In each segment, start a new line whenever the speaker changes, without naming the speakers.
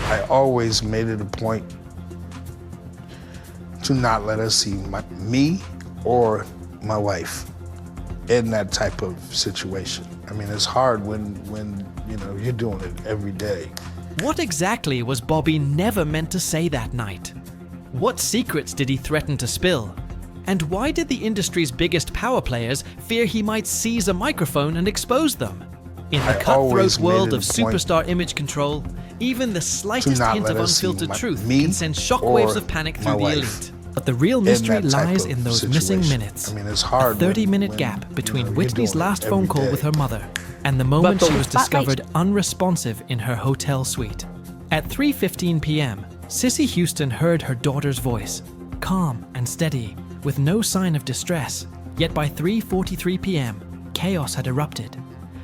I always made it a point to not let her see me or my wife in that type of situation. I mean, it's hard when you're doing it every day.
What exactly was Bobby never meant to say that night? What secrets did he threaten to spill? And why did the industry's biggest power players fear he might seize a microphone and expose them? In the cutthroat world of superstar image control, even the slightest hint of unfiltered truth can send shockwaves of panic through the elite. But the real mystery lies in those missing minutes.
I mean, it's hard.
A 30-minute gap between Whitney's last phone call with her mother and the moment she was discovered unresponsive in her hotel suite. At 3:15 p.m., Sissy Houston heard her daughter's voice, calm and steady, with no sign of distress. Yet by 3:43 p.m., chaos had erupted.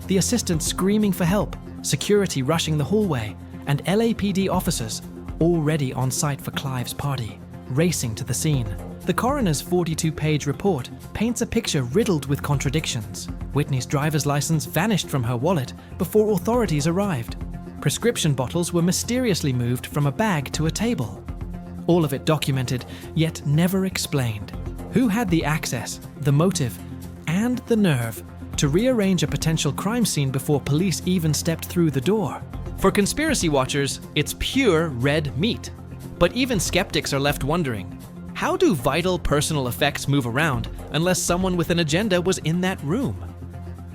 The assistant screaming for help, security rushing the hallway, and LAPD officers, already on site for Clive's party, racing to the scene. The coroner's 42-page report paints a picture riddled with contradictions. Whitney's driver's license vanished from her wallet before authorities arrived. Prescription bottles were mysteriously moved from a bag to a table. All of it documented, yet never explained. Who had the access, the motive, and the nerve to rearrange a potential crime scene before police even stepped through the door? For conspiracy watchers, it's pure red meat. But even skeptics are left wondering, how do vital personal effects move around unless someone with an agenda was in that room?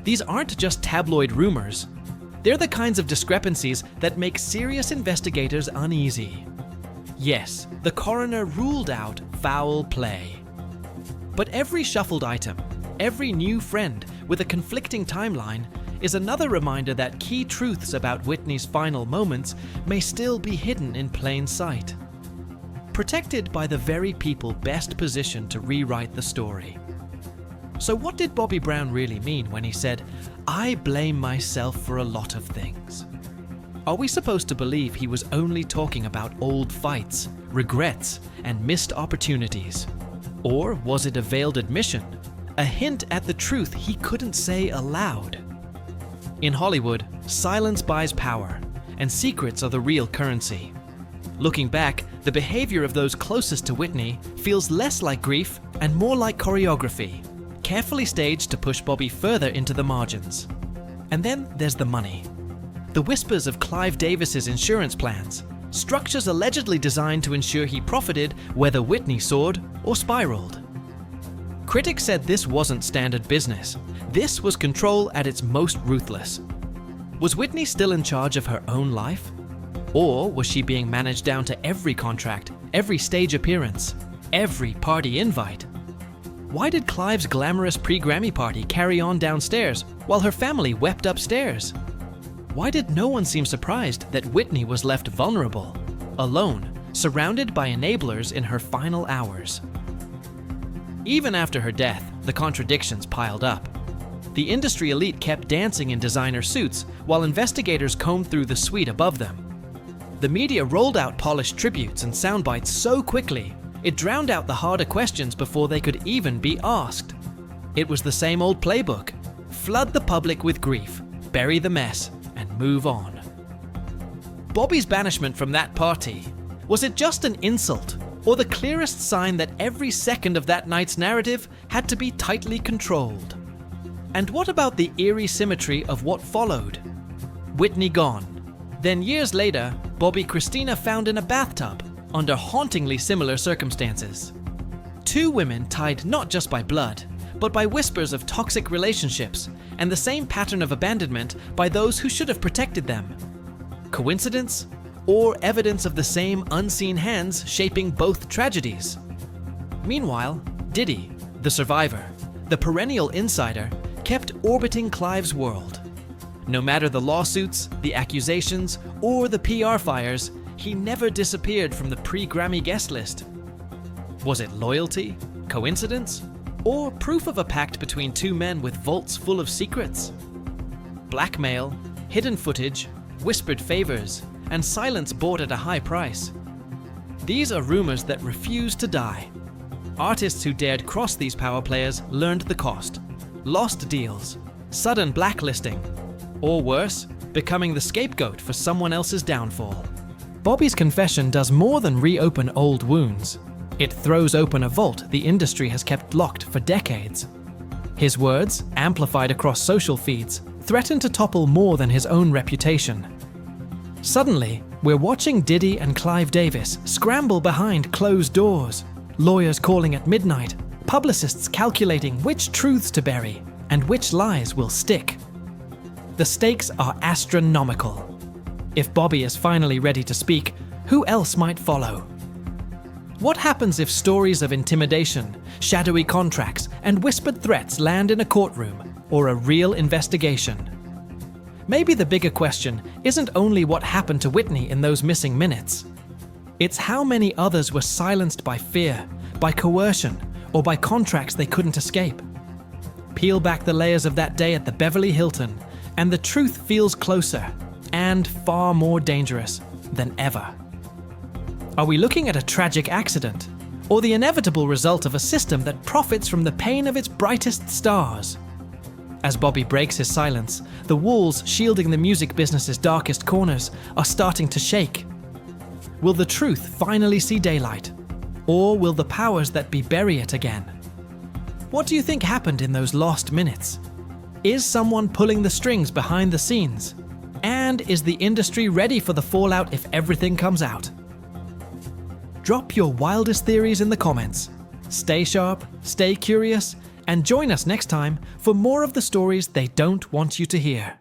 These aren't just tabloid rumors. They're the kinds of discrepancies that make serious investigators uneasy. Yes, the coroner ruled out foul play. But every shuffled item, every new friend with a conflicting timeline is another reminder that key truths about Whitney's final moments may still be hidden in plain sight, protected by the very people best positioned to rewrite the story. So what did Bobby Brown really mean when he said, "I blame myself for a lot of things"? Are we supposed to believe he was only talking about old fights, regrets, and missed opportunities? Or was it a veiled admission, a hint at the truth he couldn't say aloud? In Hollywood, silence buys power, and secrets are the real currency. Looking back, the behavior of those closest to Whitney feels less like grief and more like choreography, carefully staged to push Bobby further into the margins. And then there's the money. The whispers of Clive Davis's insurance plans, structures allegedly designed to ensure he profited whether Whitney soared or spiraled. Critics said this wasn't standard business. This was control at its most ruthless. Was Whitney still in charge of her own life? Or was she being managed down to every contract, every stage appearance, every party invite? Why did Clive's glamorous pre-Grammy party carry on downstairs while her family wept upstairs? Why did no one seem surprised that Whitney was left vulnerable, alone, surrounded by enablers in her final hours? Even after her death, the contradictions piled up. The industry elite kept dancing in designer suits while investigators combed through the suite above them. The media rolled out polished tributes and soundbites so quickly, it drowned out the harder questions before they could even be asked. It was the same old playbook. Flood the public with grief, bury the mess, and move on. Bobby's banishment from that party, was it just an insult, or the clearest sign that every second of that night's narrative had to be tightly controlled? And what about the eerie symmetry of what followed? Whitney gone. Then years later, Bobby Christina found in a bathtub, under hauntingly similar circumstances. Two women tied not just by blood, but by whispers of toxic relationships, and the same pattern of abandonment by those who should have protected them. Coincidence? Or evidence of the same unseen hands shaping both tragedies? Meanwhile, Diddy, the survivor, the perennial insider, kept orbiting Clive's world. No matter the lawsuits, the accusations, or the PR fires, he never disappeared from the pre-Grammy guest list. Was it loyalty, coincidence, or proof of a pact between two men with vaults full of secrets? Blackmail, hidden footage, whispered favors, and silence bought at a high price. These are rumors that refuse to die. Artists who dared cross these power players learned the cost. Lost deals, sudden blacklisting, or worse, becoming the scapegoat for someone else's downfall. Bobby's confession does more than reopen old wounds. It throws open a vault the industry has kept locked for decades. His words, amplified across social feeds, threaten to topple more than his own reputation. Suddenly, we're watching Diddy and Clive Davis scramble behind closed doors, lawyers calling at midnight, publicists calculating which truths to bury and which lies will stick. The stakes are astronomical. If Bobby is finally ready to speak, who else might follow? What happens if stories of intimidation, shadowy contracts, and whispered threats land in a courtroom or a real investigation? Maybe the bigger question isn't only what happened to Whitney in those missing minutes. It's how many others were silenced by fear, by coercion, or by contracts they couldn't escape. Peel back the layers of that day at the Beverly Hilton, and the truth feels closer and far more dangerous than ever. Are we looking at a tragic accident, or the inevitable result of a system that profits from the pain of its brightest stars? As Bobby breaks his silence, the walls shielding the music business's darkest corners are starting to shake. Will the truth finally see daylight, or will the powers that be bury it again? What do you think happened in those lost minutes? Is someone pulling the strings behind the scenes? And is the industry ready for the fallout if everything comes out? Drop your wildest theories in the comments. Stay sharp, stay curious, and join us next time for more of the stories they don't want you to hear.